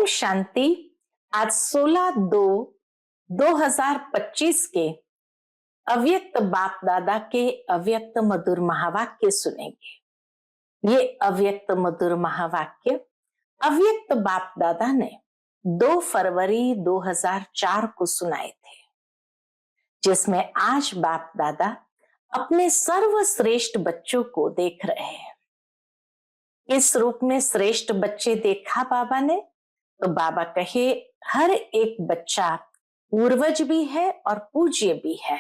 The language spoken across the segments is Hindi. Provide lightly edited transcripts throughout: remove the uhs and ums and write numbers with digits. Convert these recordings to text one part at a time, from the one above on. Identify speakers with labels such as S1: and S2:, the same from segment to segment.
S1: शांति। आज 16/2/2025 के अव्यक्त बाप दादा के अव्यक्त मधुर महावाक्य सुनेंगे। ये अव्यक्त मधुर महावाक्य अव्यक्त बाप दादा ने 2 फरवरी 2004 को सुनाए थे, जिसमें आज बाप दादा अपने सर्वश्रेष्ठ बच्चों को देख रहे हैं। इस रूप में श्रेष्ठ बच्चे देखा बाबा ने, तो बाबा कहे हर एक बच्चा पूर्वज भी है और पूज्य भी है,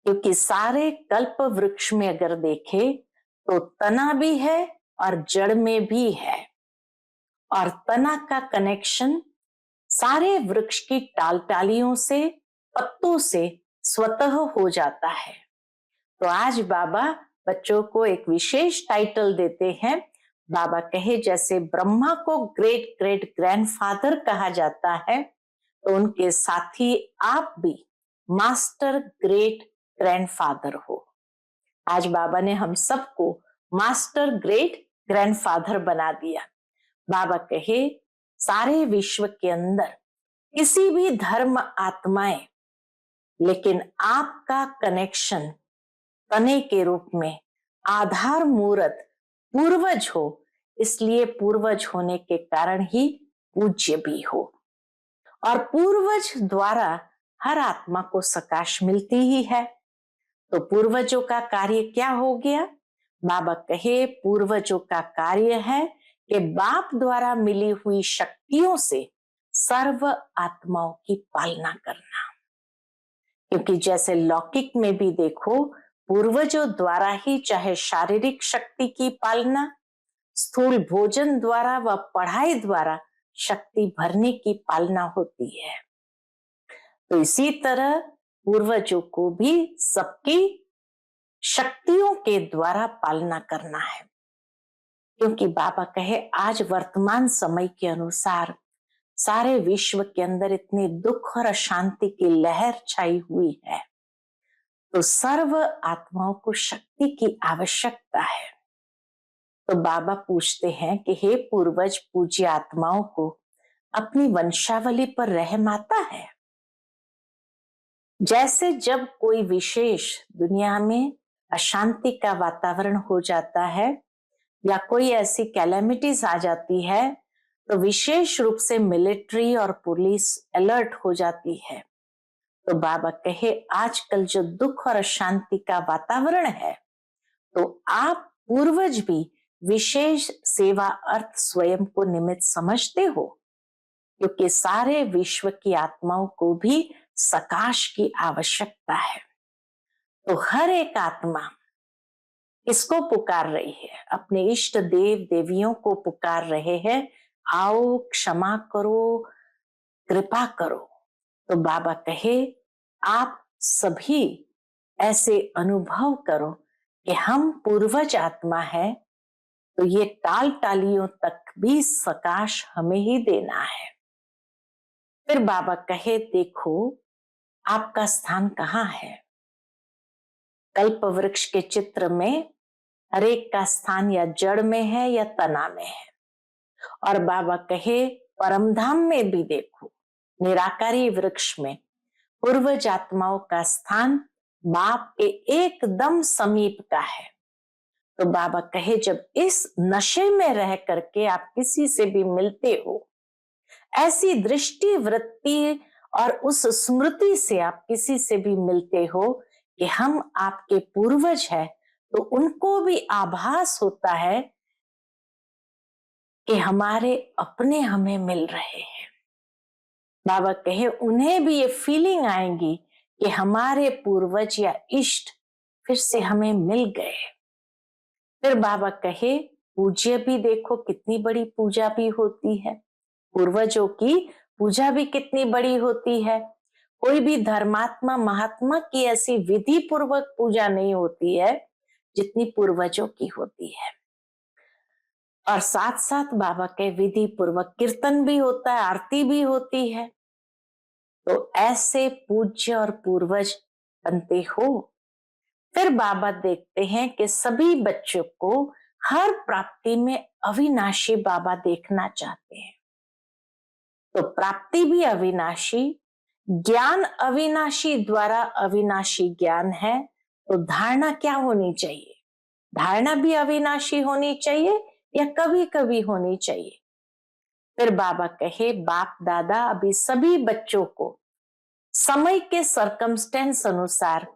S1: क्योंकि सारे कल्प वृक्ष में अगर देखे तो तना भी है और जड़ में भी है, और तना का कनेक्शन सारे वृक्ष की टालियों से, पत्तों से स्वतः हो जाता है। तो आज बाबा बच्चों को एक विशेष टाइटल देते हैं। बाबा कहे जैसे ब्रह्मा को ग्रेट ग्रेट ग्रैंडफादर कहा जाता है, तो उनके साथी आप भी मास्टर ग्रेट ग्रैंडफादर हो। आज बाबा ने हम सबको मास्टर ग्रेट ग्रैंडफादर बना दिया। बाबा कहे सारे विश्व के अंदर किसी भी धर्म आत्माएं, लेकिन आपका कनेक्शन तने के रूप में आधार मूर्त पूर्वज हो, इसलिए पूर्वज होने के कारण ही पूज्य भी हो। और पूर्वज द्वारा हर आत्मा को सकाश मिलती ही है। तो पूर्वजों का कार्य क्या हो गया? बाबा कहे पूर्वजों का कार्य है कि बाप द्वारा मिली हुई शक्तियों से सर्व आत्माओं की पालना करना। क्योंकि जैसे लौकिक में भी देखो, पूर्वजों द्वारा ही चाहे शारीरिक शक्ति की पालना, स्थूल भोजन द्वारा व पढ़ाई द्वारा शक्ति भरने की पालना होती है। तो इसी तरह पूर्वजों को भी सबकी शक्तियों के द्वारा पालना करना है। क्योंकि बाबा कहे आज वर्तमान समय के अनुसार सारे विश्व के अंदर इतनी दुख और अशांति की लहर छाई हुई है, तो सर्व आत्माओं को शक्ति की आवश्यकता है। तो बाबा पूछते हैं कि हे पूर्वज पूज्य आत्माओं को अपनी वंशावली पर रहम आता है? जैसे जब कोई विशेष दुनिया में अशांति का वातावरण हो जाता है या कोई ऐसी कैलेमिटीज आ जाती है, तो विशेष रूप से मिलिट्री और पुलिस अलर्ट हो जाती है। तो बाबा कहे आजकल जो दुख और अशांति का वातावरण है, तो आप पूर्वज भी विशेष सेवा अर्थ स्वयं को निमित्त समझते हो, क्योंकि सारे विश्व की आत्माओं को भी सकाश की आवश्यकता है। तो हर एक आत्मा इसको पुकार रही है, अपने इष्ट देव देवियों को पुकार रहे हैं, आओ क्षमा करो, कृपा करो। तो बाबा कहे आप सभी ऐसे अनुभव करो कि हम पूर्वज आत्मा है, तो ये टालियों तक भी सकाश हमें ही देना है। फिर बाबा कहे देखो आपका स्थान कहाँ है? कल्प वृक्ष के चित्र में हर एक का स्थान या जड़ में है या तना में है। और बाबा कहे परमधाम में भी देखो, निराकारी वृक्ष में पूर्वज आत्माओं का स्थान बाप के एकदम समीप का है। तो बाबा कहे जब इस नशे में रह करके आप किसी से भी मिलते हो, ऐसी दृष्टि वृत्ति और उस स्मृति से आप किसी से भी मिलते हो कि हम आपके पूर्वज हैं, तो उनको भी आभास होता है कि हमारे अपने हमें मिल रहे हैं। बाबा कहे उन्हें भी ये फीलिंग आएगी कि हमारे पूर्वज या इष्ट फिर से हमें मिल गए। फिर बाबा कहे पूज्य भी देखो, कितनी बड़ी पूजा भी होती है, पूर्वजों की पूजा भी कितनी बड़ी होती है। कोई भी धर्मात्मा महात्मा की ऐसी विधि पूर्वक पूजा नहीं होती है जितनी पूर्वजों की होती है। और साथ साथ बाबा के विधि पूर्वक कीर्तन भी होता है, आरती भी होती है। तो ऐसे पूज्य और पूर्वज बनते हो। फिर बाबा देखते हैं कि सभी बच्चों को हर प्राप्ति में अविनाशी बाबा देखना चाहते हैं। तो प्राप्ति भी अविनाशी, ज्ञान अविनाशी द्वारा अविनाशी ज्ञान है, तो धारणा क्या होनी चाहिए? धारणा भी अविनाशी होनी चाहिए या कभी कभी होनी चाहिए। फिर बाबा कहे, बाप दादा अभी सभी बच्चों को समय के सरकमस्टेंस अनुसार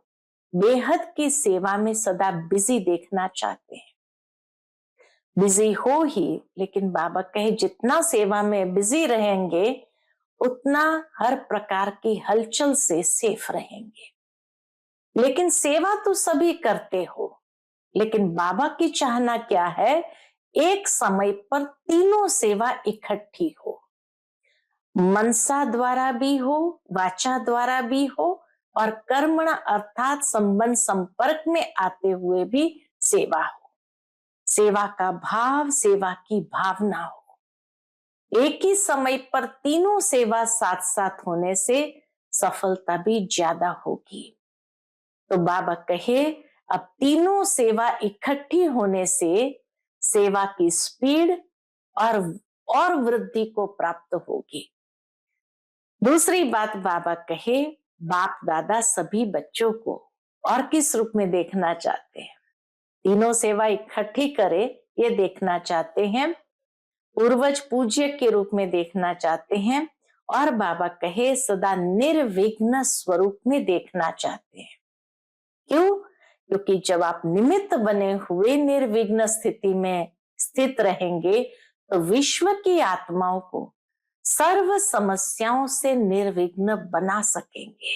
S1: बेहद की सेवा में सदा बिजी देखना चाहते हैं। बिजी हो ही, लेकिन बाबा कहे जितना सेवा में बिजी रहेंगे उतना हर प्रकार की हलचल से सेफ रहेंगे। लेकिन सेवा तो सभी करते हो, लेकिन बाबा की चाहना क्या है? एक समय पर तीनों सेवा इकट्ठी हो, मनसा द्वारा भी हो, वाचा द्वारा भी हो और कर्मण अर्थात संबंध संपर्क में आते हुए भी सेवा हो। सेवा का भाव, सेवा की भावना हो। एक ही समय पर तीनों सेवा साथ साथ होने से सफलता भी ज्यादा होगी। तो बाबा कहे, अब तीनों सेवा इकट्ठी होने से सेवा की स्पीड और वृद्धि को प्राप्त होगी। दूसरी बात बाबा कहे, बाप दादा सभी बच्चों को और किस रूप में देखना चाहते हैं? तीनों सेवा इकट्ठी करे ये देखना चाहते हैं, पूर्वज पूज्य के रूप में देखना चाहते हैं, और बाबा कहे सदा निर्विघ्न स्वरूप में देखना चाहते हैं। क्यों? क्योंकि जब आप निमित्त बने हुए निर्विघ्न स्थिति में स्थित रहेंगे तो विश्व की आत्माओं को सर्व समस्याओं से निर्विघ्न बना सकेंगे।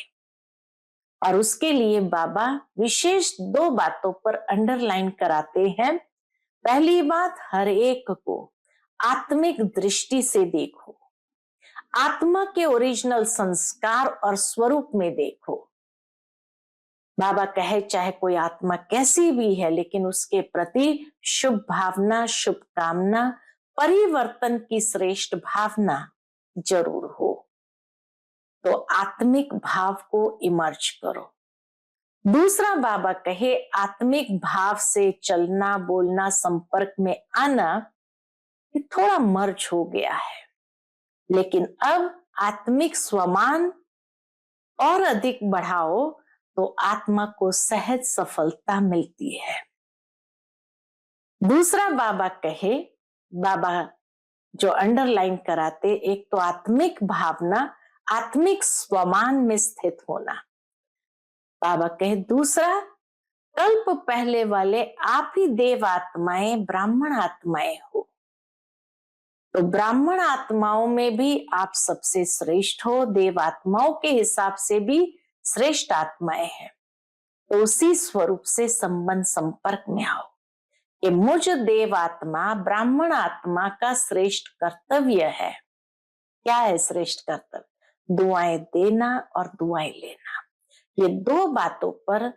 S1: और उसके लिए बाबा विशेष 2 बातों पर अंडरलाइन कराते हैं। पहली बात, हर एक को आत्मिक दृष्टि से देखो, आत्मा के ओरिजिनल संस्कार और स्वरूप में देखो। बाबा कहे चाहे कोई आत्मा कैसी भी है, लेकिन उसके प्रति शुभ भावना, शुभकामना, परिवर्तन की श्रेष्ठ भावना जरूर हो। तो आत्मिक भाव को इमर्ज करो। दूसरा बाबा कहे, आत्मिक भाव से चलना, बोलना, संपर्क में आना ये थोड़ा मर्ज हो गया है, लेकिन अब आत्मिक स्वमान और अधिक बढ़ाओ तो आत्मा को सहज सफलता मिलती है। दूसरा बाबा कहे, बाबा जो अंडरलाइन कराते, एक तो आत्मिक भावना, आत्मिक स्वमान में स्थित होना। बाबा कहे दूसरा, कल्प पहले वाले आप ही देव आत्माएं, ब्राह्मण आत्माएं हो। तो ब्राह्मण आत्माओं में भी आप सबसे श्रेष्ठ हो, देव आत्माओं के हिसाब से भी श्रेष्ठ आत्माएं हैं। तो उसी स्वरूप से संबंध संपर्क में आओ कि मुझ देव आत्मा, ब्राह्मण आत्मा का श्रेष्ठ कर्तव्य है। क्या है श्रेष्ठ कर्तव्य? दुआएं देना और दुआएं लेना। ये 2 बातों पर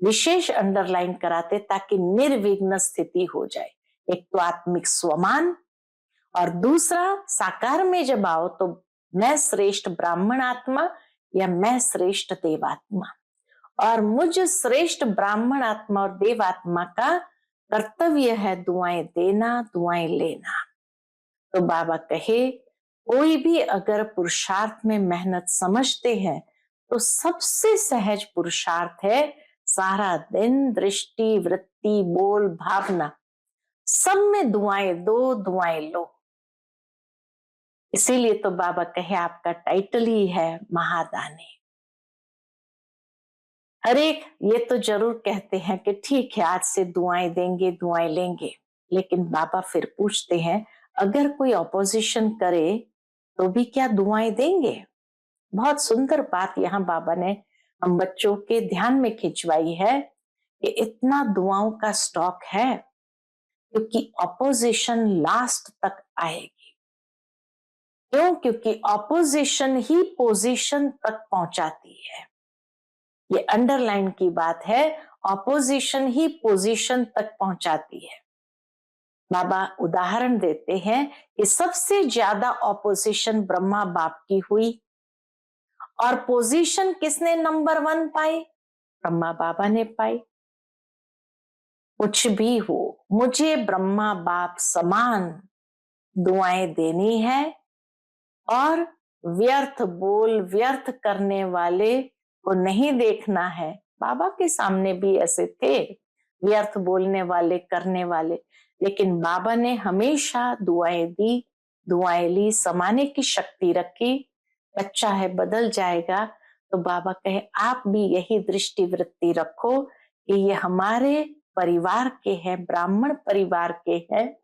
S1: विशेष अंडरलाइन कराते ताकि निर्विघ्न स्थिति हो जाए। एक तो आत्मिक स्वमान, और दूसरा साकार में जब आओ तो मैं श्रेष्ठ ब्राह्मण आत्मा या मैं श्रेष्ठ देवात्मा, और मुझ श्रेष्ठ ब्राह्मण आत्मा और देवात्मा का कर्तव्य है दुआएं देना, दुआएं लेना। तो बाबा कहे कोई भी अगर पुरुषार्थ में मेहनत समझते हैं तो सबसे सहज पुरुषार्थ है सारा दिन दृष्टि, वृत्ति, बोल, भावना सब में दुआएं दो, दुआएं लो। इसीलिए तो बाबा कहे आपका टाइटल ही है महादानी। हर एक ये तो जरूर कहते हैं कि ठीक है आज से दुआएं देंगे, दुआएं लेंगे, लेकिन बाबा फिर पूछते हैं अगर कोई ऑपोजिशन करे तो भी क्या दुआएं देंगे? बहुत सुंदर बात यहाँ बाबा ने हम बच्चों के ध्यान में खिंचवाई है कि इतना दुआओं का स्टॉक है क्योंकि ऑपोजिशन लास्ट तक आएगी। क्यों? क्योंकि ऑपोजिशन ही पोजीशन तक पहुंचाती है। ये अंडरलाइन की बात है, ऑपोजिशन ही पोजीशन तक पहुंचाती है। बाबा उदाहरण देते हैं कि सबसे ज्यादा ऑपोजिशन ब्रह्मा बाप की हुई और पोजीशन किसने नंबर 1 पाई? ब्रह्मा बाबा ने पाई। कुछ भी हो, मुझे ब्रह्मा बाप समान दुआएं देनी है और व्यर्थ बोल व्यर्थ करने वाले को नहीं देखना है। बाबा के सामने भी ऐसे थे, व्यर्थ बोलने वाले, करने वाले, लेकिन बाबा ने हमेशा दुआएं दी, दुआएं ली, समाने की शक्ति रखी। बच्चा है, बदल जाएगा। तो बाबा कहे आप भी यही दृष्टि वृत्ति रखो कि ये हमारे परिवार के हैं, ब्राह्मण परिवार के हैं,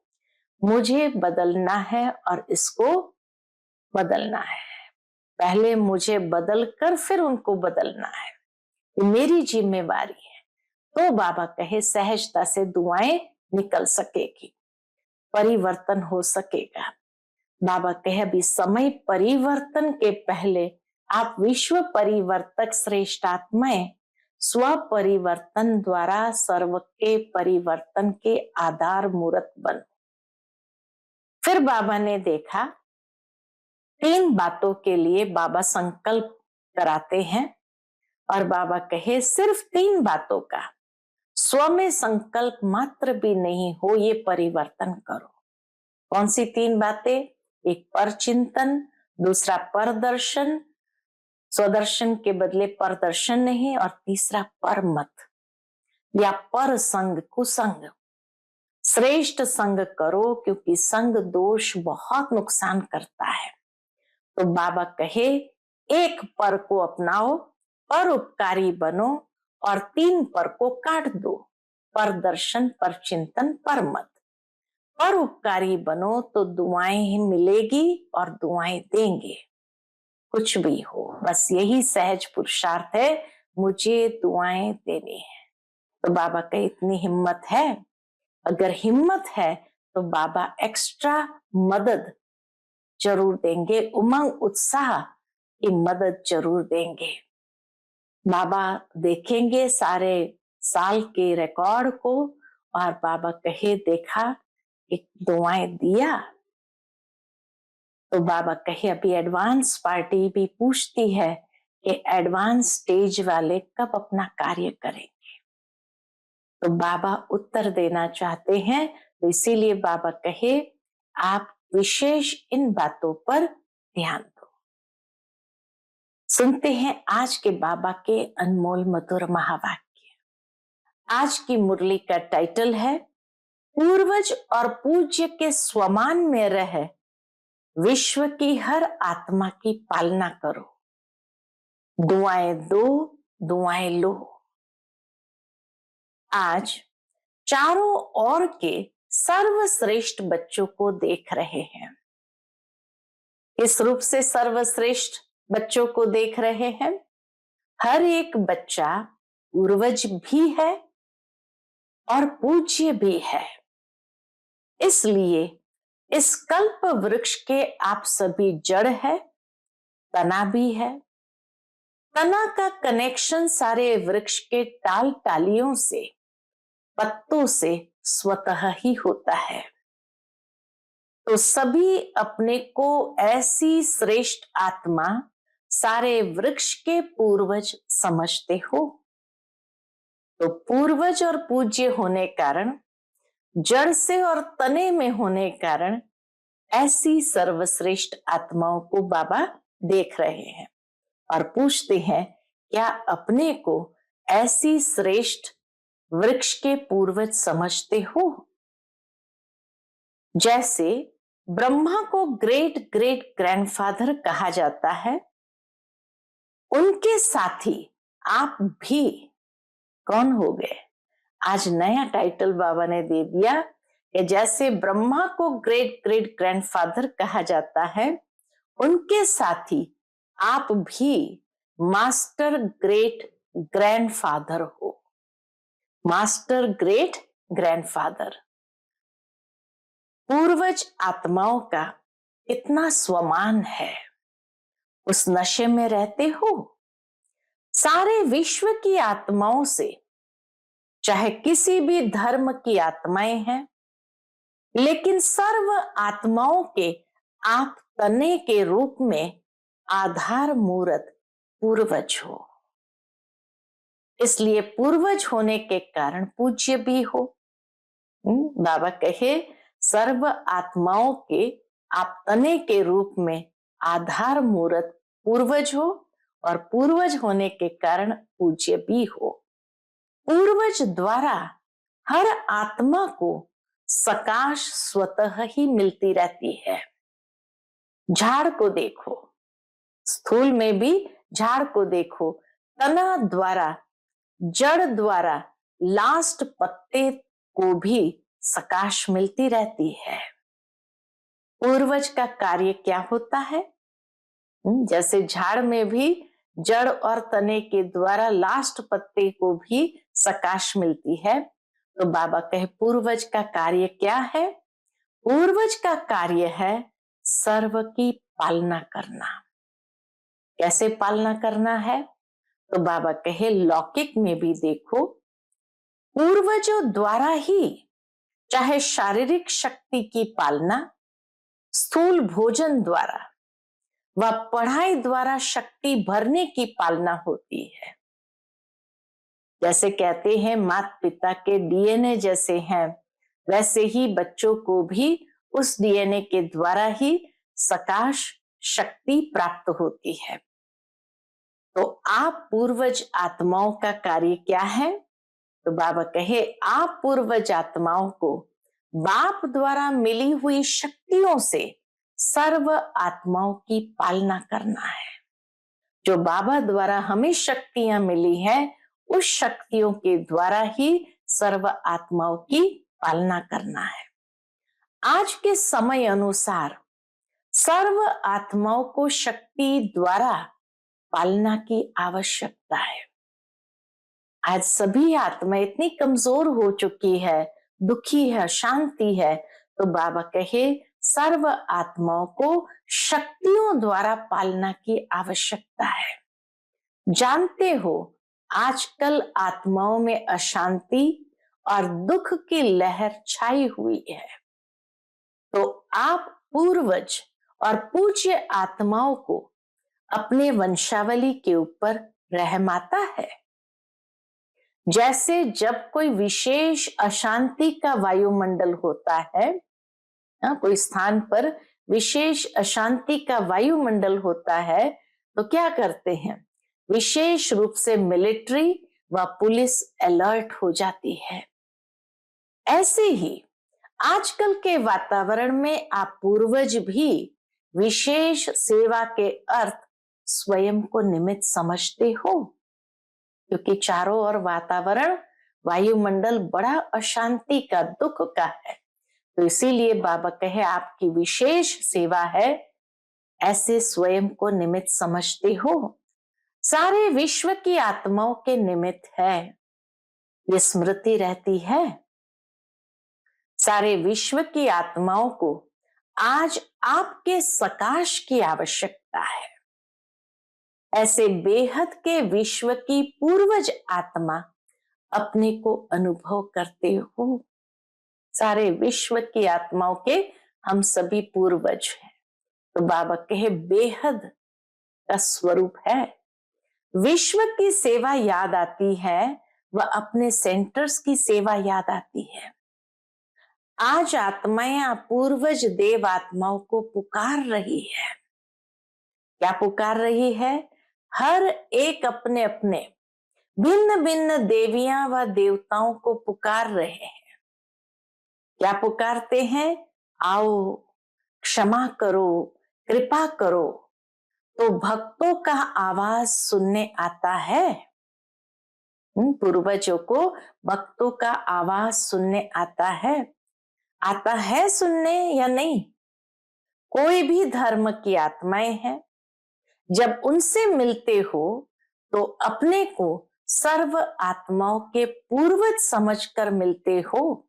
S1: मुझे बदलना है और इसको बदलना है। पहले मुझे बदलकर फिर उनको बदलना है, ये मेरी जिम्मेवारी है। तो बाबा कहे सहजता से दुआएं निकल सकेगी, परिवर्तन हो सकेगा। बाबा कहे अभी समय परिवर्तन के पहले आप विश्व परिवर्तक श्रेष्ठ आत्माएं स्व परिवर्तन द्वारा सर्व के परिवर्तन के आधार मूर्त बनो। फिर बाबा ने देखा 3 बातों के लिए बाबा संकल्प कराते हैं और बाबा कहे सिर्फ 3 बातों का स्व में संकल्प मात्र भी नहीं हो, ये परिवर्तन करो। कौन सी 3 बातें? एक पर चिंतन, दूसरा परदर्शन, स्वदर्शन के बदले परदर्शन नहीं, और तीसरा पर मत या पर संग, कुसंग। श्रेष्ठ संग करो क्योंकि संग दोष बहुत नुकसान करता है। तो बाबा कहे एक पर को अपनाओ, परोपकारी बनो और 3 पर को काट दो, पर दर्शन, पर चिंतन, पर मत। परोपकारी बनो तो दुआएं ही मिलेगी और दुआएं देंगे, कुछ भी हो, बस यही सहज पुरुषार्थ है, मुझे दुआएं देनी है। तो बाबा का इतनी हिम्मत है, अगर हिम्मत है तो बाबा एक्स्ट्रा मदद जरूर देंगे, उमंग उत्साह की मदद जरूर देंगे। बाबा देखेंगे सारे साल के रिकॉर्ड को और बाबा कहे देखा एक दुआएं दिया। तो बाबा कहे अभी एडवांस पार्टी भी पूछती है कि एडवांस स्टेज वाले कब अपना कार्य करेंगे। तो बाबा उत्तर देना चाहते हैं, तो इसीलिए बाबा कहे आप विशेष इन बातों पर ध्यान दो। सुनते हैं आज के बाबा के अनमोल मधुर महावाक्य। आज की मुरली का टाइटल है पूर्वज और पूज्य के स्वमान में रह विश्व की हर आत्मा की पालना करो, दुआएं दो, दुआएं लो। आज चारों ओर के सर्वश्रेष्ठ बच्चों को देख रहे हैं। इस रूप से सर्वश्रेष्ठ बच्चों को देख रहे हैं। हर एक बच्चा पूर्वज भी है और पूज्य भी है। इसलिए इस कल्प वृक्ष के आप सभी जड़ है, तना भी है। तना का कनेक्शन सारे वृक्ष के टाल टालियों से, पत्तों से स्वतः ही होता है। तो सभी अपने को ऐसी श्रेष्ठ आत्मा सारे वृक्ष के पूर्वज समझते हो। तो पूर्वज और पूज्य होने कारण, जड़ से और तने में होने कारण ऐसी सर्वश्रेष्ठ आत्माओं को बाबा देख रहे हैं और पूछते हैं क्या अपने को ऐसी श्रेष्ठ वृक्ष के पूर्वज समझते हो? जैसे ब्रह्मा को ग्रेट ग्रेट ग्रैंडफादर कहा जाता है, उनके साथी आप भी कौन हो गए? आज नया टाइटल बाबा ने दे दिया कि जैसे ब्रह्मा को ग्रेट ग्रेट ग्रैंडफादर कहा जाता है, उनके साथी आप भी मास्टर ग्रेट ग्रैंडफादर हो। मास्टर ग्रेट ग्रैंडफादर, पूर्वज आत्माओं का इतना स्वमान है, उस नशे में रहते हो। सारे विश्व की आत्माओं से, चाहे किसी भी धर्म की आत्माएं हैं, लेकिन सर्व आत्माओं के आप तने के रूप में आधार मूर्त पूर्वज हो। इसलिए पूर्वज होने के कारण पूज्य भी हो। बाबा कहे सर्व आत्माओं के आप तने के रूप में आधार मूर्त पूर्वज हो और पूर्वज होने के कारण पूज्य भी हो। पूर्वज द्वारा हर आत्मा को सकाश स्वतः ही मिलती रहती है। झाड़ को देखो, स्थूल में भी झाड़ को देखो, तना द्वारा, जड़ द्वारा लास्ट पत्ते को भी सकाश मिलती रहती है। पूर्वज का कार्य क्या होता है? जैसे झाड़ में भी जड़ और तने के द्वारा लास्ट पत्ते को भी सकाश मिलती है, तो बाबा कहे पूर्वज का कार्य क्या है? पूर्वज का कार्य है सर्व की पालना करना। कैसे पालना करना है? तो बाबा कहे लौकिक में भी देखो, पूर्वजों द्वारा ही चाहे शारीरिक शक्ति की पालना, स्थूल भोजन द्वारा व पढ़ाई द्वारा शक्ति भरने की पालना होती है। जैसे कहते हैं माता पिता के डीएनए जैसे हैं, वैसे ही बच्चों को भी उस डीएनए के द्वारा ही सकाश शक्ति प्राप्त होती है। तो आप पूर्वज आत्माओं का कार्य क्या है? तो बाबा कहे आप पूर्वज आत्माओं को बाप द्वारा मिली हुई शक्तियों से सर्व आत्माओं की पालना करना है। जो बाबा द्वारा हमें शक्तियां मिली हैं, उस शक्तियों के द्वारा ही सर्व आत्माओं की पालना करना है। आज के समय अनुसार सर्व आत्माओं को शक्ति द्वारा पालना की आवश्यकता है। आज सभी आत्मा इतनी कमजोर हो चुकी है, दुखी है, शांति है, तो बाबा कहे सर्व आत्माओं को शक्तियों द्वारा पालना की आवश्यकता है। जानते हो आजकल आत्माओं में अशांति और दुख की लहर छाई हुई है, तो आप पूर्वज और पूज्य आत्माओं को अपने वंशावली के ऊपर रहम आता है। जैसे जब कोई विशेष अशांति का वायुमंडल होता है, कोई स्थान पर विशेष अशांति का वायुमंडल होता है, तो क्या करते हैं? विशेष रूप से मिलिट्री व पुलिस अलर्ट हो जाती है। ऐसे ही आजकल के वातावरण में आप पूर्वज भी विशेष सेवा के अर्थ स्वयं को निमित्त समझते हो, क्योंकि चारों ओर वातावरण वायुमंडल बड़ा अशांति का, दुख का है। तो इसीलिए बाबा कहे आपकी विशेष सेवा है, ऐसे स्वयं को निमित्त समझते हो। सारे विश्व की आत्माओं के निमित्त है, ये स्मृति रहती है। सारे विश्व की आत्माओं को आज आपके सकाश की आवश्यकता है। ऐसे बेहद के विश्व की पूर्वज आत्मा अपने को अनुभव करते हो। सारे विश्व की आत्माओं के हम सभी पूर्वज हैं। तो बाबा कहे बेहद का स्वरूप है। विश्व की सेवा याद आती है व अपने सेंटर्स की सेवा याद आती है। आज आत्माएं पूर्वज देव आत्माओं को पुकार रही है। क्या पुकार रही है? हर एक अपने अपने भिन्न भिन्न देवियां व देवताओं को पुकार रहे हैं। क्या पुकारते हैं? आओ, क्षमा करो, कृपा करो। तो भक्तों का आवाज सुनने आता है। पूर्वजों को भक्तों का आवाज सुनने आता है सुनने या नहीं? कोई भी धर्म की आत्माएं हैं, जब उनसे मिलते हो तो अपने को सर्व आत्माओं के पूर्वज समझकर मिलते हो।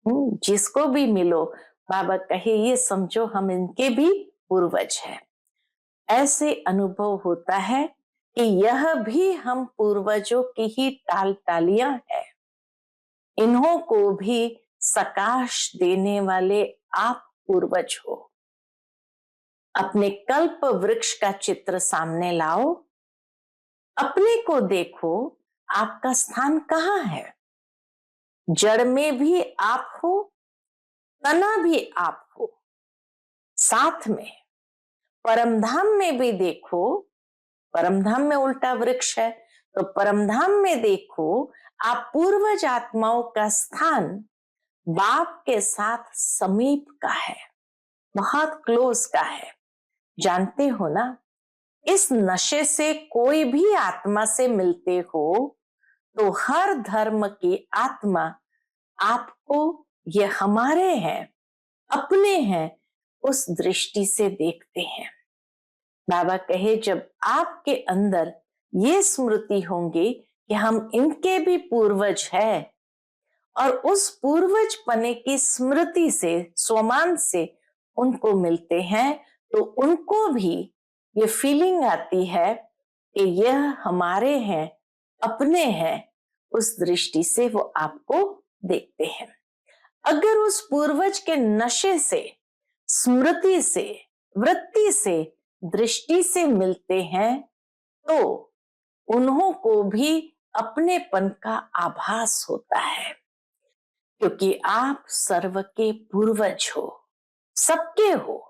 S1: जिसको भी मिलो बाबा कहे ये समझो हम इनके भी पूर्वज हैं। ऐसे अनुभव होता है कि यह भी हम पूर्वजों की ही टाल टालियां हैं। इन्हों को भी सकाश देने वाले आप पूर्वज हो। अपने कल्प वृक्ष का चित्र सामने लाओ, अपने को देखो, आपका स्थान कहाँ है? जड़ में भी आप हो, तना भी आप हो, साथ में परमधाम में भी देखो, परमधाम में उल्टा वृक्ष है, तो परमधाम में देखो आप पूर्वज आत्माओं का स्थान बाप के साथ समीप का है, बहुत क्लोज का है। जानते हो ना, इस नशे से कोई भी आत्मा से मिलते हो तो हर धर्म की आत्मा आपको ये हमारे हैं, अपने हैं, उस दृष्टि से देखते हैं। बाबा कहे जब आपके अंदर ये स्मृति होंगी कि हम इनके भी पूर्वज हैं और उस पूर्वज पने की स्मृति से, स्वमान से उनको मिलते हैं, तो उनको भी ये फीलिंग आती है कि यह हमारे हैं, अपने हैं, उस दृष्टि से वो आपको देखते हैं। अगर उस पूर्वज के नशे से, स्मृति से, वृत्ति से, दृष्टि से मिलते हैं तो उन्हों को भी अपनेपन का आभास होता है, क्योंकि आप सर्व के पूर्वज हो, सबके हो।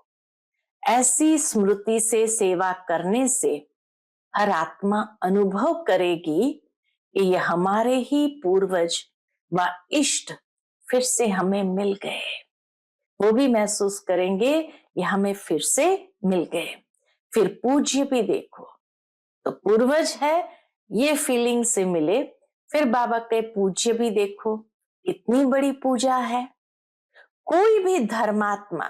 S1: ऐसी स्मृति से सेवा करने से हर आत्मा अनुभव करेगी कि ये हमारे ही पूर्वज व इष्ट फिर से हमें मिल गए। वो भी महसूस करेंगे ये हमें फिर से मिल गए। फिर पूज्य भी देखो, तो पूर्वज है ये फीलिंग से मिले, फिर बाबा के पूज्य भी देखो, कितनी बड़ी पूजा है। कोई भी धर्मात्मा,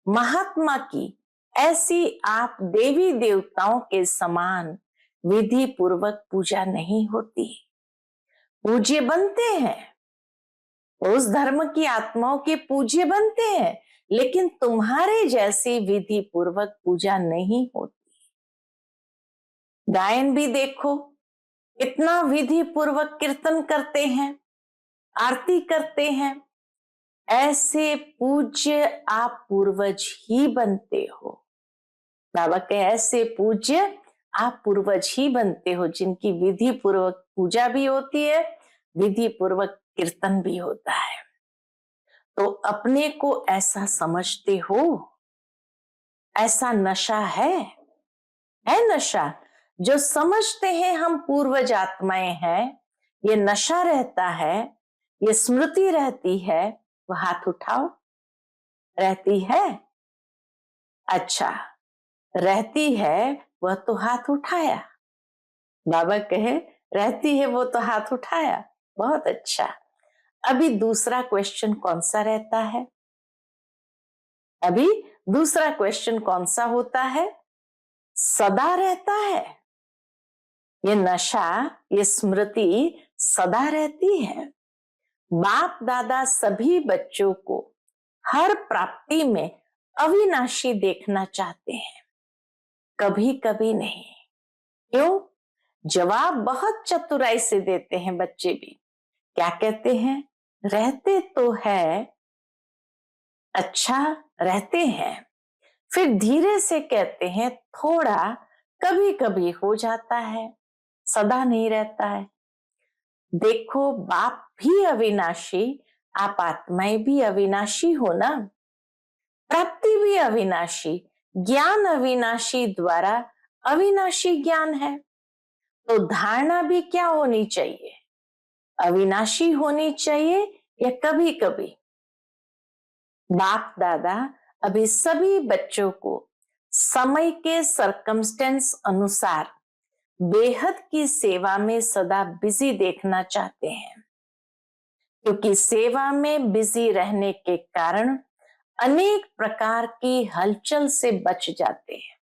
S1: महात्मा की ऐसी आप देवी देवताओं के समान विधि पूर्वक पूजा नहीं होती। पूज्य बनते हैं, उस धर्म की आत्माओं के पूज्य बनते हैं, लेकिन तुम्हारे जैसी विधि पूर्वक पूजा नहीं होती। गायन भी देखो, इतना विधि पूर्वक कीर्तन करते हैं, आरती करते हैं। ऐसे पूज्य आप पूर्वज ही बनते हो। बाबा के ऐसे पूज्य आप पूर्वज ही बनते हो, जिनकी विधि पूर्वक पूजा भी होती है, विधि पूर्वक कीर्तन भी होता है। तो अपने को ऐसा समझते हो, ऐसा नशा है नशा जो समझते हैं हम पूर्वज आत्माएं हैं, ये नशा रहता है, ये स्मृति रहती है। वो हाथ उठाओ, रहती है? अच्छा, रहती है वह तो हाथ उठाया। बाबा कहे रहती है वो तो हाथ उठाया, बहुत अच्छा। अभी दूसरा क्वेश्चन कौन सा रहता है? अभी दूसरा क्वेश्चन कौन सा होता है? सदा रहता है। ये नशा, ये स्मृति सदा रहती है। बाप दादा सभी बच्चों को हर प्राप्ति में अविनाशी देखना चाहते हैं, कभी कभी नहीं। क्यों? जवाब बहुत चतुराई से देते हैं बच्चे भी। क्या कहते हैं? रहते तो है, अच्छा रहते हैं। फिर धीरे से कहते हैं थोड़ा कभी कभी हो जाता है, सदा नहीं रहता है। देखो, बाप भी अविनाशी, आप आत्माएं भी अविनाशी हो ना। प्राप्ति भी अविनाशी, ज्ञान अविनाशी द्वारा अविनाशी ज्ञान है। तो धारणा भी क्या होनी चाहिए? अविनाशी होनी चाहिए या कभी कभी? बाप दादा अभी सभी बच्चों को समय के सरकमस्टेंस अनुसार बेहद की सेवा में सदा बिजी देखना चाहते हैं, क्योंकि सेवा में बिजी रहने के कारण अनेक प्रकार की हलचल से बच जाते हैं।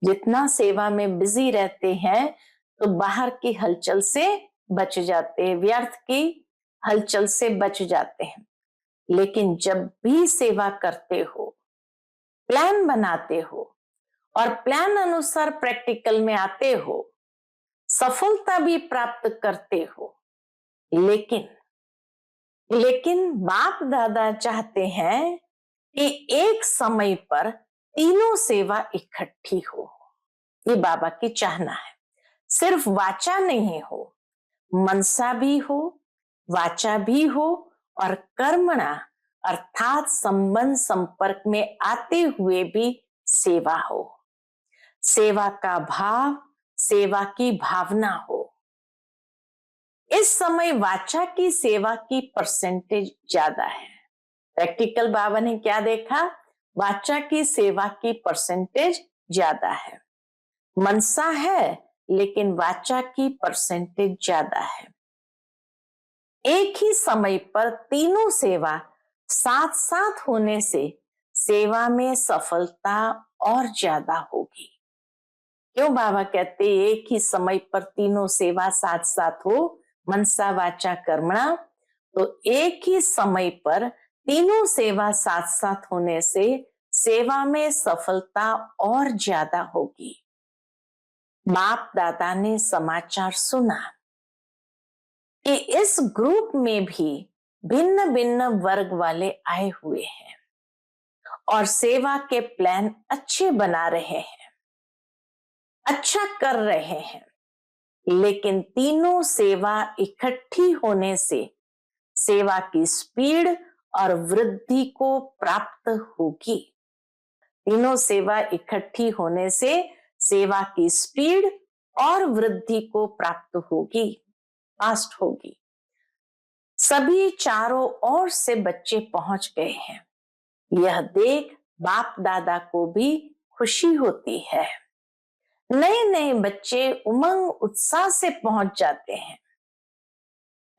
S1: जितना सेवा में बिजी रहते हैं तो बाहर की हलचल से बच जाते हैं, व्यर्थ की हलचल से बच जाते हैं। लेकिन जब भी सेवा करते हो, प्लान बनाते हो और प्लान अनुसार प्रैक्टिकल में आते हो, सफलता भी प्राप्त करते हो, लेकिन बाप दादा चाहते हैं कि एक समय पर तीनों सेवा इकट्ठी हो। ये बाबा की चाहना है। सिर्फ वाचा नहीं हो, मनसा भी हो, वाचा भी हो और कर्मणा अर्थात संबंध संपर्क में आते हुए भी सेवा हो। सेवा का भाव, सेवा की भावना हो। इस समय वाचा की सेवा की परसेंटेज ज्यादा है। प्रैक्टिकल बाबा ने क्या देखा? वाचा की सेवा की परसेंटेज ज्यादा है। मनसा है लेकिन वाचा की परसेंटेज ज्यादा है। एक ही समय पर तीनों सेवा साथ साथ होने से सेवा में सफलता और ज्यादा होगी। क्यों बाबा कहते एक ही समय पर तीनों सेवा साथ साथ हो, मनसा वाचा कर्मणा? तो एक ही समय पर तीनों सेवा साथ साथ होने से सेवा में सफलता और ज्यादा होगी। बाप दादा ने समाचार सुना कि इस ग्रुप में भी भिन्न भिन्न वर्ग वाले आए हुए हैं और सेवा के प्लान अच्छे बना रहे हैं, अच्छा कर रहे हैं, लेकिन तीनों सेवा इकट्ठी होने से सेवा की स्पीड और वृद्धि को प्राप्त होगी। तीनों सेवा इकट्ठी होने से सेवा की स्पीड और वृद्धि को प्राप्त होगी, फास्ट होगी। सभी चारों ओर से बच्चे पहुंच गए हैं। यह देख बाप दादा को भी खुशी होती है। नए नए बच्चे उमंग उत्साह से पहुंच जाते हैं।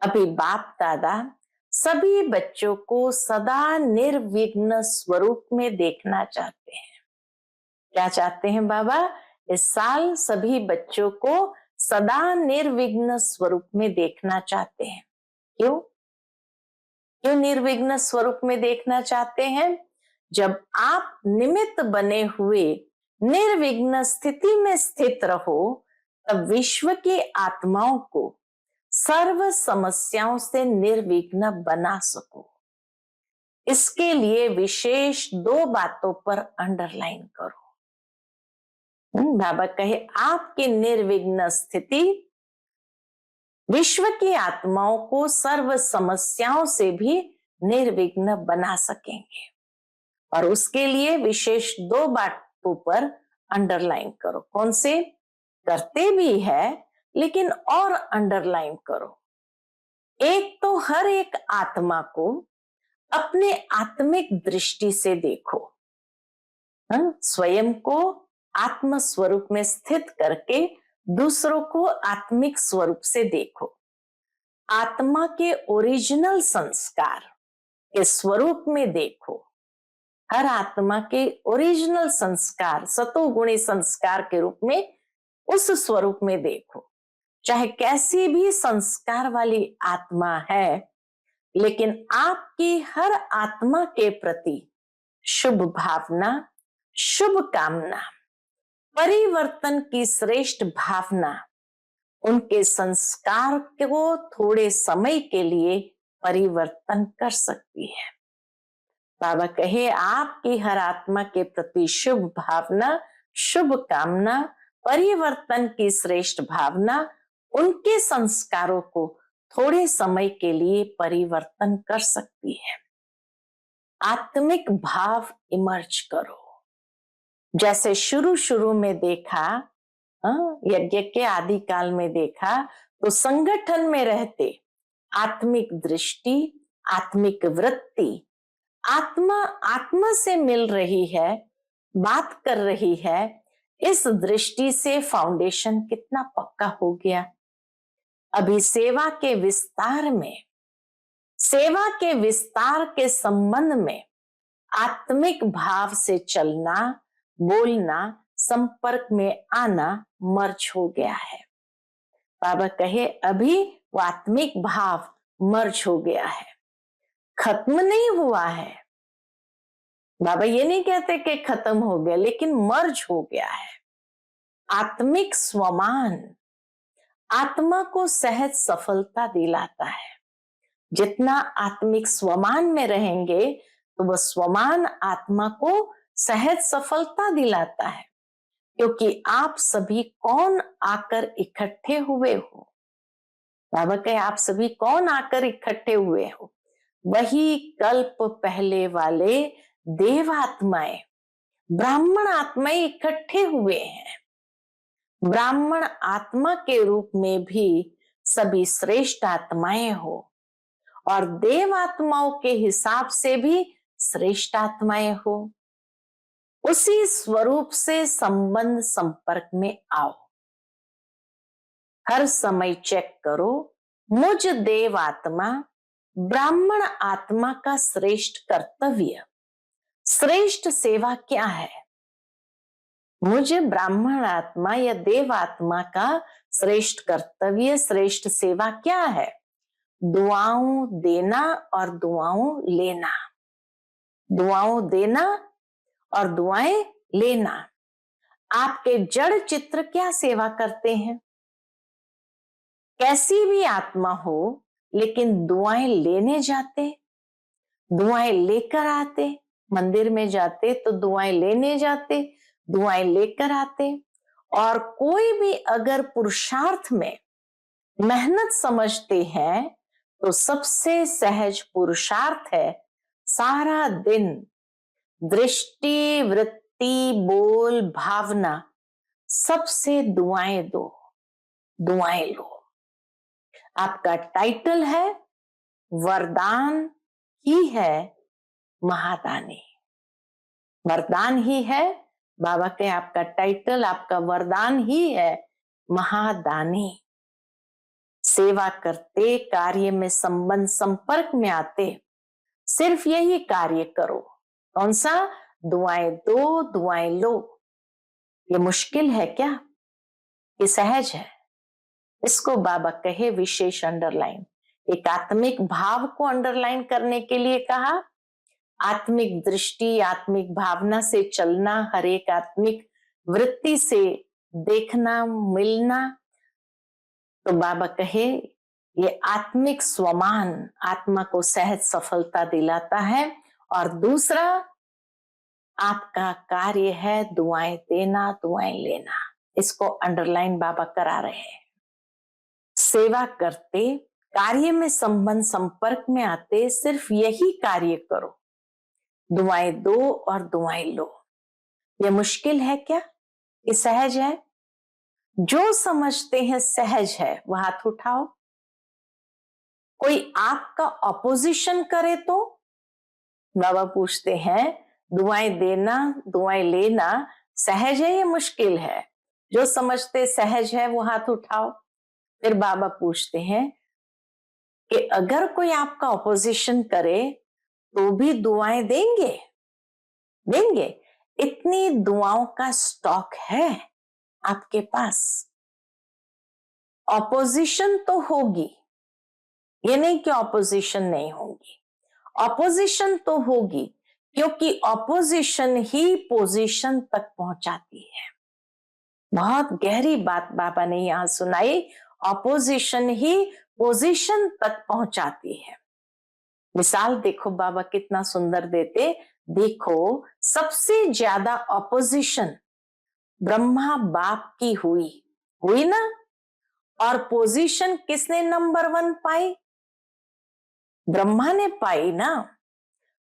S1: अभी बाप दादा सभी बच्चों को सदा निर्विघ्न स्वरूप में देखना चाहते हैं। क्या चाहते हैं बाबा? इस साल सभी बच्चों को सदा निर्विघ्न स्वरूप में देखना चाहते हैं। क्यों? क्यों निर्विघ्न स्वरूप में देखना चाहते हैं? जब आप निमित्त बने हुए निर्विघ्न स्थिति में स्थित रहो, तब विश्व की आत्माओं को सर्व समस्याओं से निर्विघ्न बना सको। इसके लिए विशेष 2 बातों पर अंडरलाइन करो। बाबा कहे आपकी निर्विघ्न स्थिति विश्व की आत्माओं को सर्व समस्याओं से भी निर्विघ्न बना सकेंगे, और उसके लिए विशेष 2 बातों पर अंडरलाइन करो। कौन से? करते भी है लेकिन और अंडरलाइन करो। एक तो हर एक आत्मा को अपने आत्मिक दृष्टि से देखो। स्वयं को आत्म स्वरूप में स्थित करके दूसरों को आत्मिक स्वरूप से देखो। आत्मा के ओरिजिनल संस्कार के स्वरूप में देखो। हर आत्मा के ओरिजिनल संस्कार सतोगुणी संस्कार के रूप में उस स्वरूप में देखो। चाहे कैसी भी संस्कार वाली आत्मा है, लेकिन आपकी हर आत्मा के प्रति शुभ भावना, शुभ कामना, परिवर्तन की श्रेष्ठ भावना उनके संस्कार को थोड़े समय के लिए परिवर्तन कर सकती है। बाबा कहे आपकी हर आत्मा के प्रति शुभ भावना, शुभ कामना, परिवर्तन की श्रेष्ठ भावना उनके संस्कारों को थोड़े समय के लिए परिवर्तन कर सकती है। आत्मिक भाव इमर्ज करो। जैसे शुरू शुरू में देखा, यज्ञ के आदि काल में देखा, तो संगठन में रहते आत्मिक दृष्टि, आत्मिक वृत्ति, आत्मा आत्मा से मिल रही है, बात कर रही है, इस दृष्टि से फाउंडेशन कितना पक्का हो गया। अभी सेवा के विस्तार में, सेवा के विस्तार के संबंध में आत्मिक भाव से चलना, बोलना, संपर्क में आना मर्ज हो गया है। बाबा कहे अभी वो आत्मिक भाव मर्ज हो गया है, खत्म नहीं हुआ है। बाबा ये नहीं कहते कि खत्म हो गया, लेकिन मर्ज हो गया है। आत्मिक स्वमान आत्मा को सहज सफलता दिलाता है। जितना आत्मिक स्वमान में रहेंगे तो वह स्वमान आत्मा को सहज सफलता दिलाता है, क्योंकि आप सभी कौन आकर इकट्ठे हुए हो। बाबा कहे आप सभी कौन आकर इकट्ठे हुए हो? वही कल्प पहले वाले देवात्माएं ब्राह्मण आत्माएं इकट्ठे हुए हैं। ब्राह्मण आत्मा के रूप में भी सभी श्रेष्ठ आत्माएं हो और देव आत्माओं के हिसाब से भी श्रेष्ठ आत्माएं हो। उसी स्वरूप से संबंध संपर्क में आओ। हर समय चेक करो, मुझ देव आत्मा ब्राह्मण आत्मा का श्रेष्ठ कर्तव्य, श्रेष्ठ सेवा क्या है। मुझे ब्राह्मण आत्मा या देव आत्मा का श्रेष्ठ कर्तव्य, श्रेष्ठ सेवा क्या है? दुआओं देना और दुआओं लेना, दुआओं देना और दुआएं लेना। आपके जड़ चित्र क्या सेवा करते हैं? कैसी भी आत्मा हो, लेकिन दुआएं लेने जाते, दुआएं लेकर आते। मंदिर में जाते तो दुआएं लेने जाते, दुआएं लेकर आते। और कोई भी अगर पुरुषार्थ में मेहनत समझते हैं तो सबसे सहज पुरुषार्थ है सारा दिन दृष्टि, वृत्ति, बोल, भावना सबसे दुआएं दो, दुआएं लो। आपका टाइटल है वरदान ही है महादानी। वरदान ही है, बाबा के आपका टाइटल, आपका वरदान ही है महादानी। सेवा करते, कार्य में संबंध संपर्क में आते, सिर्फ यही कार्य करो। कौन सा? दुआएं दो, दुआएं लो। ये मुश्किल है क्या? ये सहज है। इसको बाबा कहे विशेष अंडरलाइन। एक आत्मिक भाव को अंडरलाइन करने के लिए कहा, आत्मिक दृष्टि, आत्मिक भावना से चलना, हर एक आत्मिक वृत्ति से देखना, मिलना। तो बाबा कहे ये आत्मिक स्वमान आत्मा को सहज सफलता दिलाता है। और दूसरा आपका कार्य है दुआएं देना, दुआएं लेना। इसको अंडरलाइन बाबा करा रहे हैं। सेवा करते, कार्य में संबंध संपर्क में आते, सिर्फ यही कार्य करो। दुआएं दो और दुआएं लो। ये मुश्किल है क्या? ये सहज है। जो समझते हैं सहज है वह हाथ उठाओ। कोई आपका ऑपोजिशन करे तो बाबा पूछते हैं दुआएं देना, दुआएं लेना सहज है या मुश्किल है? जो समझते सहज है वो हाथ उठाओ। फिर बाबा पूछते हैं कि अगर कोई आपका ऑपोजिशन करे तो भी दुआएं देंगे? देंगे। इतनी दुआओं का स्टॉक है आपके पास। ऑपोजिशन तो होगी, ये नहीं कि ऑपोजिशन नहीं होगी। ऑपोजिशन तो होगी, क्योंकि ऑपोजिशन ही पोजीशन तक पहुंचाती है। बहुत गहरी बात बाबा ने यहां सुनाई। ऑपोजिशन ही पोजीशन तक पहुंचाती है। मिसाल देखो बाबा कितना सुंदर देते। देखो सबसे ज्यादा ऑपोजिशन ब्रह्मा बाप की हुई ना? और पोजीशन किसने नंबर 1 पाई? ब्रह्मा ने पाई ना।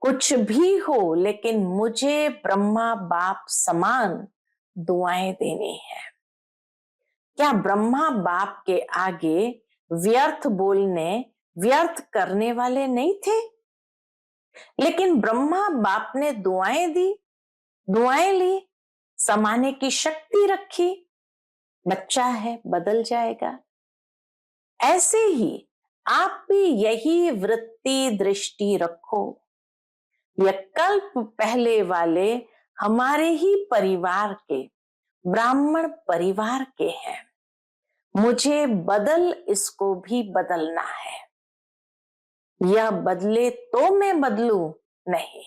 S1: कुछ भी हो, लेकिन मुझे ब्रह्मा बाप समान दुआएं देनी है। क्या ब्रह्मा बाप के आगे व्यर्थ बोलने, व्यर्थ करने वाले नहीं थे? लेकिन ब्रह्मा बाप ने दुआएं दी, दुआएं ली, समाने की शक्ति रखी। बच्चा है, बदल जाएगा। ऐसे ही आप भी यही वृत्ति दृष्टि रखो। यह कल्प पहले वाले हमारे ही परिवार के, ब्राह्मण परिवार के हैं। मुझे बदल इसको भी बदलना है। यह बदले तो मैं बदलू नहीं,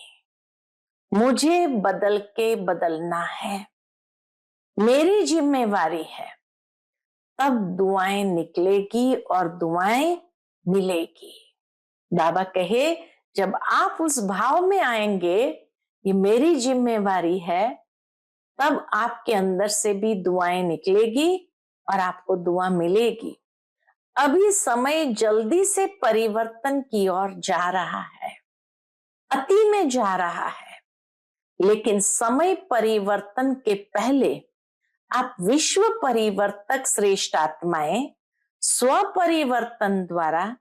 S1: मुझे बदल के बदलना है। मेरी जिम्मेवारी है। तब दुआएं निकलेगी और दुआएं मिलेगी। बाबा कहे जब आप उस भाव में आएंगे, ये मेरी जिम्मेवारी है, तब आपके अंदर से भी दुआएं निकलेगी और आपको दुआ मिलेगी। अभी समय जल्दी से परिवर्तन की ओर जा रहा है, अति में जा रहा है। लेकिन समय परिवर्तन के पहले आप विश्व परिवर्तक श्रेष्ठ आत्माएं स्व परिवर्तन द्वारा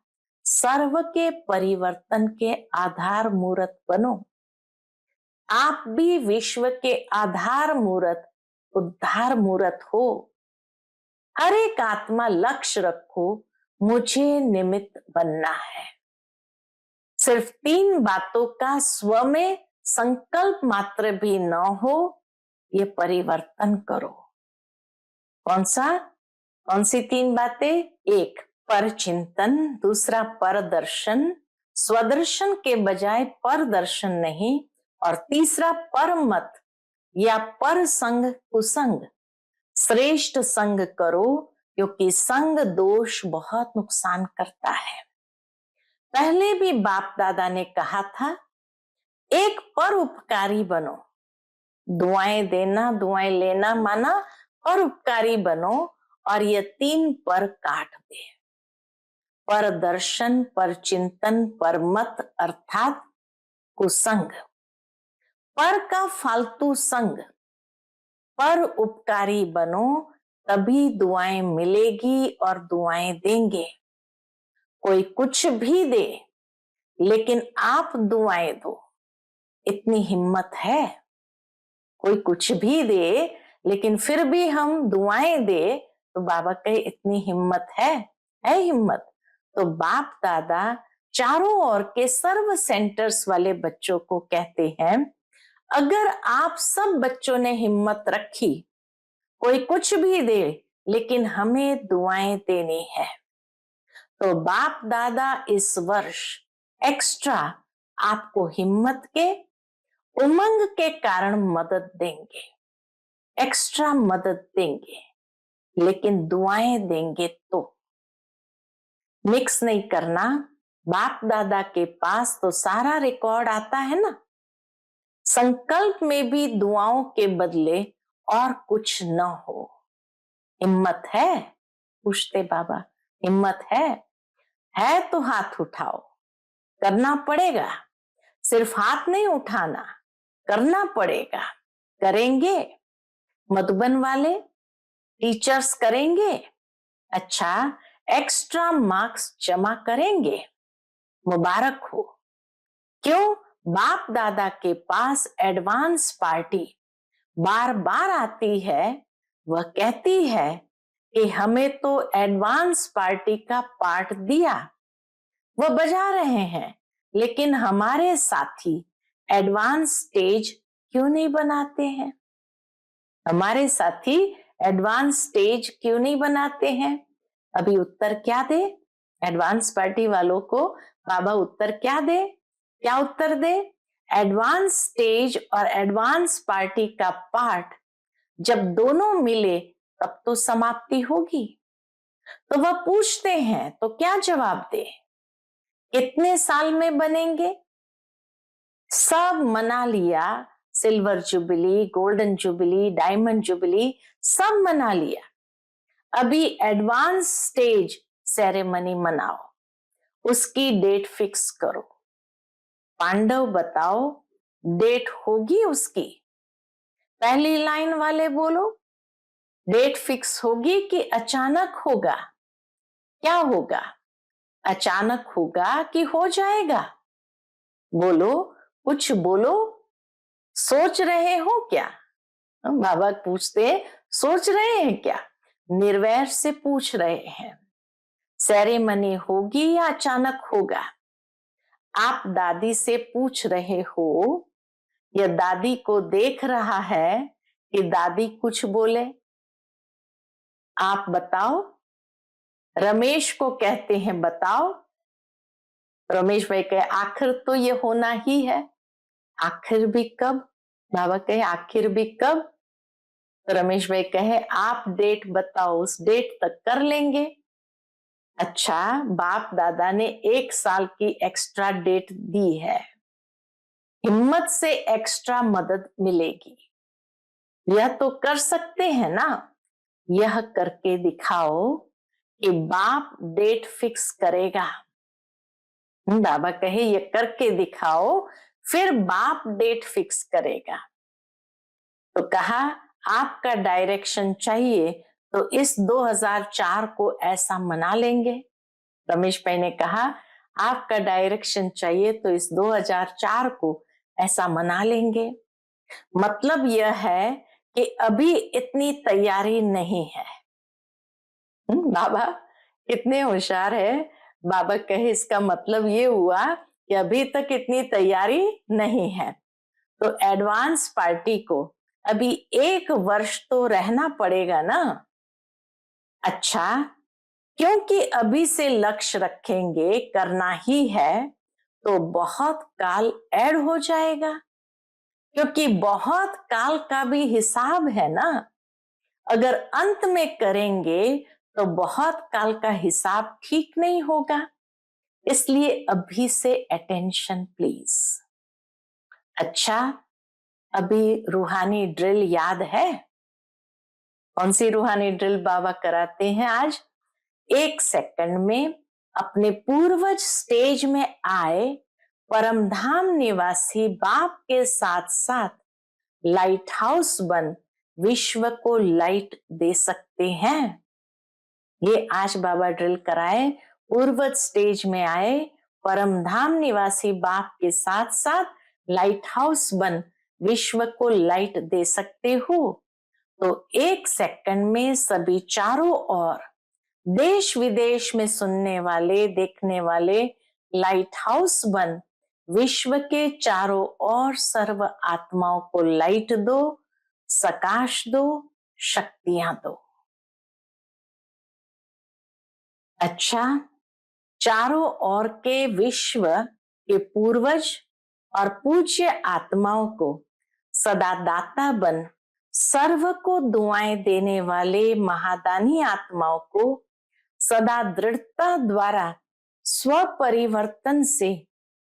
S1: सर्व के परिवर्तन के आधार मूर्त बनो। आप भी विश्व के आधार मूर्त उद्धार मूर्त हो। हर एक आत्मा लक्ष्य रखो, मुझे निमित्त बनना है। सिर्फ 3 बातों का स्व में संकल्प मात्र भी न हो, ये परिवर्तन करो। कौन सी 3 बातें? 1 पर चिंतन, दूसरा पर दर्शन, स्वदर्शन के बजाय पर दर्शन नहीं, और तीसरा पर मत या पर संग कुसंग। श्रेष्ठ संग करो, क्योंकि संग दोष बहुत नुकसान करता है। पहले भी बाप दादा ने कहा था, एक पर उपकारी बनो। दुआएं देना, दुआएं लेना माना पर उपकारी बनो, और ये 3 पर काट दे। पर दर्शन, पर चिंतन, पर मत अर्थात कुसंग। पर का फालतू संग। पर उपकारी बनो, तभी दुआएं मिलेगी और दुआएं देंगे। कोई कुछ भी दे, लेकिन आप दुआएं दो, इतनी हिम्मत है? कोई कुछ भी दे लेकिन फिर भी हम दुआएं दे, तो बाबा कहे इतनी हिम्मत है हिम्मत। तो बाप दादा चारों ओर के सर्व सेंटर्स वाले बच्चों को कहते हैं, अगर आप सब बच्चों ने हिम्मत रखी, कोई कुछ भी दे लेकिन हमें दुआएं देनी है, तो बाप दादा इस वर्ष एक्स्ट्रा आपको हिम्मत के, उमंग के कारण मदद देंगे, एक्स्ट्रा मदद देंगे, लेकिन दुआएं देंगे तो। मिक्स नहीं करना। बाप दादा के पास तो सारा रिकॉर्ड आता है ना। संकल्प में भी दुआओं के बदले और कुछ न हो। हिम्मत है? पूछते बाबा, हिम्मत है तो हाथ उठाओ। करना पड़ेगा, सिर्फ हाथ नहीं उठाना, करना पड़ेगा। करेंगे? मधुबन वाले टीचर्स करेंगे? अच्छा, एक्स्ट्रा मार्क्स जमा करेंगे। मुबारक हो। क्यों? बाप दादा के पास एडवांस पार्टी बार बार आती है। वह कहती है कि हमें तो एडवांस पार्टी का पार्ट दिया, वह बजा रहे हैं, लेकिन हमारे साथी एडवांस स्टेज क्यों नहीं बनाते हैं? हमारे साथी एडवांस स्टेज क्यों नहीं बनाते हैं? अभी उत्तर क्या दे? एडवांस पार्टी वालों को बाबा उत्तर क्या दे? क्या उत्तर दे? एडवांस स्टेज और एडवांस पार्टी का पार्ट जब दोनों मिले तब तो समाप्ति होगी। तो वह पूछते हैं, तो क्या जवाब दे? कितने साल में बनेंगे? सब मना लिया, silver jubilee, golden jubilee, diamond jubilee सब मना लिया। अभी एडवांस स्टेज सेरेमनी मनाओ, उसकी डेट फिक्स करो। पांडव बताओ, डेट होगी उसकी? पहली लाइन वाले बोलो, डेट फिक्स होगी कि अचानक होगा? क्या होगा? अचानक होगा कि हो जाएगा? बोलो, कुछ बोलो। सोच रहे हो क्या? बाबा पूछते, सोच रहे हैं क्या? निर्वैर से पूछ रहे हैं, सेरेमनी होगी या अचानक होगा? आप दादी से पूछ रहे हो, या दादी को देख रहा है कि दादी कुछ बोले? आप बताओ। रमेश को कहते हैं बताओ। रमेश भाई कहे आखिर तो ये होना ही है। आखिर भी कब? बाबा कहे आखिर भी कब? तो रमेश भाई कहे आप डेट बताओ, उस डेट तक कर लेंगे। अच्छा, बाप दादा ने 1 साल की एक्स्ट्रा डेट दी है। हिम्मत से एक्स्ट्रा मदद मिलेगी। यह तो कर सकते हैं ना? यह करके दिखाओ कि बाप डेट फिक्स करेगा। बाबा कहे ये करके दिखाओ, फिर बाप डेट फिक्स करेगा। तो कहा आपका डायरेक्शन चाहिए तो इस 2004 को ऐसा मना लेंगे। रमेश भाई ने कहा आपका डायरेक्शन चाहिए तो इस 2004 को ऐसा मना लेंगे। मतलब यह है कि अभी इतनी तैयारी नहीं है। बाबा कितने होशियार है। बाबा कहे इसका मतलब ये हुआ कि अभी तक इतनी तैयारी नहीं है, तो एडवांस पार्टी को अभी 1 वर्ष तो रहना पड़ेगा ना। अच्छा, क्योंकि अभी से लक्ष्य रखेंगे करना ही है तो बहुत काल ऐड हो जाएगा, क्योंकि बहुत काल का भी हिसाब है ना। अगर अंत में करेंगे तो बहुत काल का हिसाब ठीक नहीं होगा, इसलिए अभी से अटेंशन प्लीज। अच्छा, अभी रूहानी ड्रिल याद है? कौन सी रूहानी ड्रिल बाबा कराते हैं आज? 1 सेकंड में अपने पूर्वज स्टेज में आए परमधाम निवासी बाप के साथ साथ लाइट हाउस बन विश्व को लाइट दे सकते हैं। ये आज बाबा ड्रिल कराए, पूर्वज स्टेज में आए परमधाम निवासी बाप के साथ साथ लाइट हाउस बन विश्व को लाइट दे सकते हो। तो 1 सेकंड में सभी चारों ओर देश विदेश में सुनने वाले देखने वाले लाइट हाउस बन विश्व के चारों ओर सर्व आत्माओं को लाइट दो, सकाश दो, शक्तियां दो। अच्छा, चारों ओर के विश्व के पूर्वज और पूज्य आत्माओं को सदा दाता बन सर्व को दुआएं देने वाले महादानी आत्माओं को सदा दृढ़ता द्वारा स्व परिवर्तन से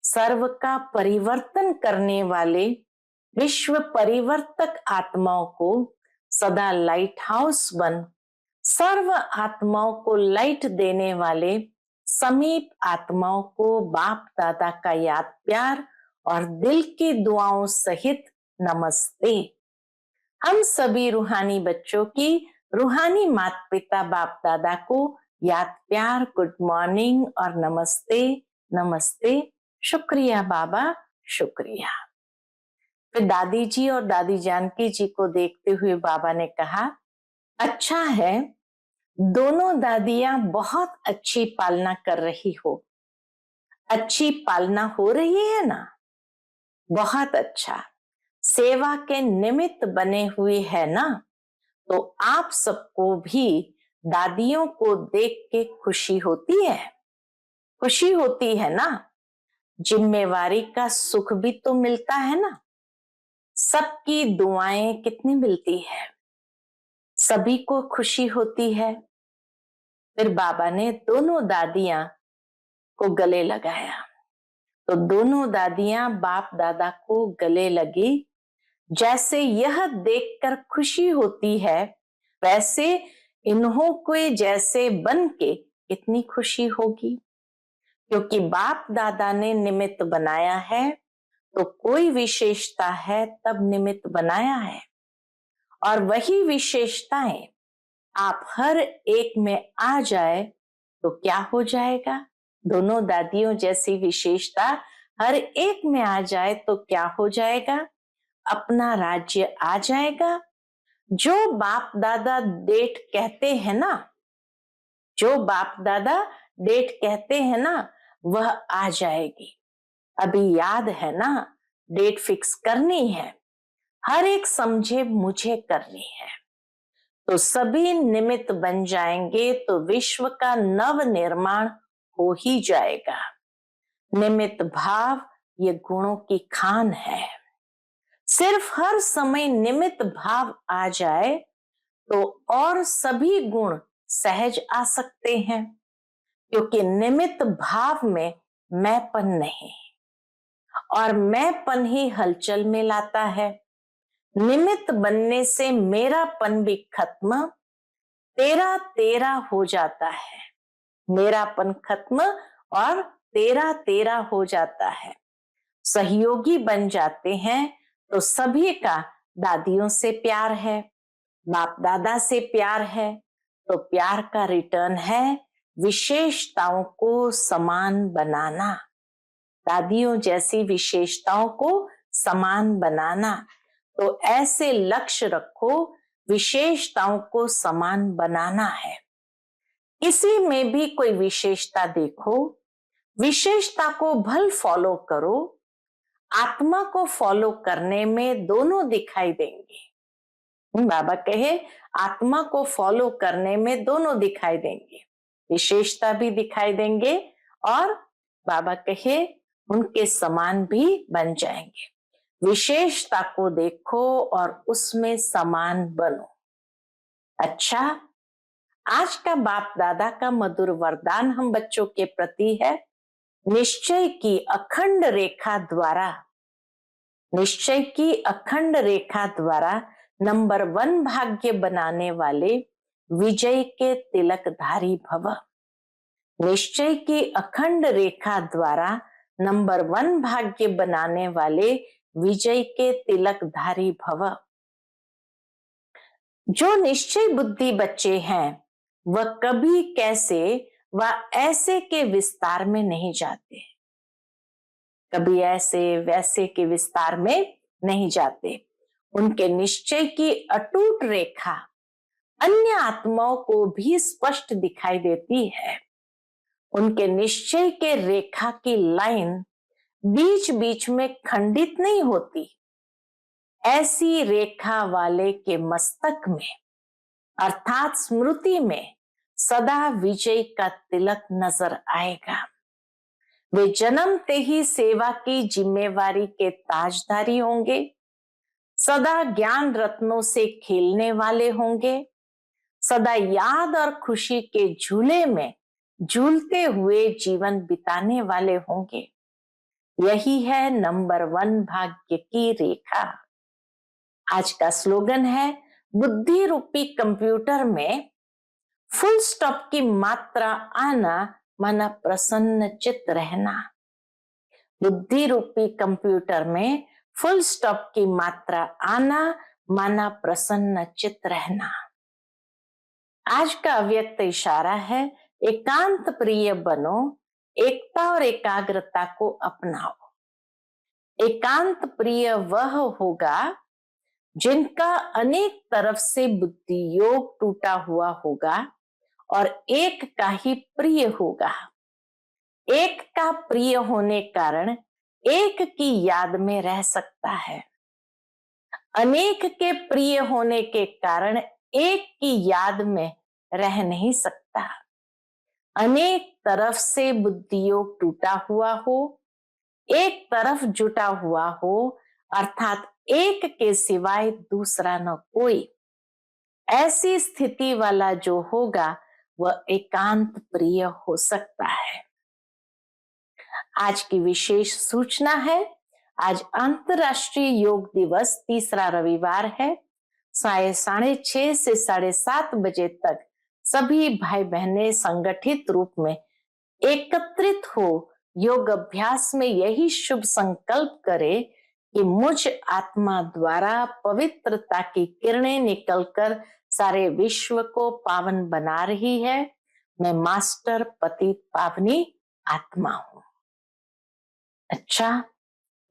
S1: सर्व का परिवर्तन करने वाले विश्व परिवर्तक आत्माओं को सदा लाइट हाउस बन सर्व आत्माओं को लाइट देने वाले समीप आत्माओं को बाप दादा का याद प्यार और दिल की दुआओं सहित नमस्ते। हम सभी रूहानी बच्चों की रूहानी माता पिता बाप दादा को याद प्यार, गुड मॉर्निंग और नमस्ते नमस्ते। शुक्रिया बाबा, शुक्रिया। फिर दादी जी और दादी जानकी जी को देखते हुए बाबा ने कहा, अच्छा है दोनों दादियां बहुत अच्छी पालना कर रही हो। अच्छी पालना हो रही है ना, बहुत अच्छा। सेवा के निमित्त बने हुए है ना, तो आप सबको भी दादियों को देख के खुशी होती है, खुशी होती है ना। जिम्मेवारी का सुख भी तो मिलता है ना। सबकी दुआएं कितनी मिलती है, सभी को खुशी होती है। फिर बाबा ने दोनों दादियां को गले लगाया, तो दोनों दादियां बाप दादा को गले लगी। जैसे यह देखकर खुशी होती है, वैसे इन्हों को जैसे बन के इतनी खुशी होगी, क्योंकि बाप दादा ने निमित्त बनाया है, तो कोई विशेषता है तब निमित्त बनाया है, और वही विशेषताएं आप हर एक में आ जाए तो क्या हो जाएगा। दोनों दादियों जैसी विशेषता हर एक में आ जाए तो क्या हो जाएगा, अपना राज्य आ जाएगा। जो बाप दादा डेट कहते हैं ना, जो बाप दादा डेट कहते हैं ना, वह आ जाएगी। अभी याद है ना, डेट फिक्स करनी है, हर एक समझे मुझे करनी है, तो सभी निमित्त बन जाएंगे तो विश्व का नव निर्माण हो ही जाएगा। निमित्त भाव ये गुणों की खान है। सिर्फ हर समय निमित्त भाव आ जाए तो और सभी गुण सहज आ सकते हैं, क्योंकि निमित्त भाव में मैंपन नहीं, और मैंपन ही हलचल में लाता है। निमित्त बनने से मेरापन भी खत्म, तेरा तेरा हो जाता है। मेरापन खत्म और तेरा तेरा हो जाता है। सहयोगी बन जाते हैं तो सभी का दादियों से प्यार है, बाप दादा से प्यार है, तो प्यार का रिटर्न है विशेषताओं को समान बनाना। दादियों जैसी विशेषताओं को समान बनाना। तो ऐसे लक्ष्य रखो, विशेषताओं को समान बनाना है। किसी में भी कोई विशेषता देखो, विशेषता को भल फॉलो करो, आत्मा को फॉलो करने में दोनों दिखाई देंगे। बाबा कहे आत्मा को फॉलो करने में दोनों दिखाई देंगे, विशेषता भी दिखाई देंगे और बाबा कहे उनके समान भी बन जाएंगे। विशेषता को देखो और उसमें समान बनो। अच्छा, आज का बाप दादा का मधुर वरदान हम बच्चों के प्रति है, निश्चय की अखंड रेखा द्वारा, निश्चय की अखंड रेखा द्वारा नंबर 1 भाग्य बनाने वाले विजय के तिलकधारी भव। निश्चय की अखंड रेखा द्वारा नंबर 1 भाग्य बनाने वाले विजय के तिलकधारी भव। जो निश्चय बुद्धि बच्चे हैं वह कभी कैसे व ऐसे के विस्तार में नहीं जाते, कभी ऐसे वैसे के विस्तार में नहीं जाते। उनके निश्चय की अटूट रेखा अन्य आत्माओं को भी स्पष्ट दिखाई देती है। उनके निश्चय के रेखा की लाइन बीच बीच में खंडित नहीं होती। ऐसी रेखा वाले के मस्तक में अर्थात स्मृति में सदा विजय का तिलक नजर आएगा। वे जन्मते ही सेवा की जिम्मेवारी के ताजधारी होंगे, सदा ज्ञान रत्नों से खेलने वाले होंगे, सदा याद और खुशी के झूले में झूलते हुए जीवन बिताने वाले होंगे। यही है नंबर 1 भाग्य की रेखा। आज का स्लोगन है, बुद्धि रूपी कंप्यूटर में फुल स्टॉप की मात्रा आना माना प्रसन्न चित्त रहना। बुद्धि रूपी कंप्यूटर में फुल स्टॉप की मात्रा आना माना प्रसन्न चित्त रहना। आज का अव्यक्त इशारा है, एकांत प्रिय बनो, एकता और एकाग्रता को अपनाओ। एकांत प्रिय वह होगा जिनका अनेक तरफ से बुद्धि योग टूटा हुआ होगा और एक का ही प्रिय होगा। एक का प्रिय होने कारण एक की याद में रह सकता है, अनेक के प्रिय होने के कारण एक की याद में रह नहीं सकता। अनेक तरफ से बुद्धि योग टूटा हुआ हो, एक तरफ जुटा हुआ हो, अर्थात एक के सिवाय दूसरा न कोई, ऐसी स्थिति वाला जो होगा वह एकांत प्रिय हो सकता है। आज की विशेष सूचना है, आज अंतरराष्ट्रीय योग दिवस, तीसरा रविवार है। 6:30 से 7:30 बजे तक सभी भाई बहनें संगठित रूप में एकत्रित हो योग अभ्यास में यही शुभ संकल्प करें कि मुझ आत्मा द्वारा पवित्रता की किरणें निकलकर सारे विश्व को पावन बना रही है। मैं मास्टर पतित पावनी आत्मा हूं। अच्छा,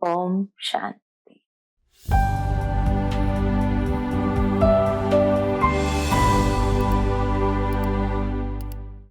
S1: ओम शांति।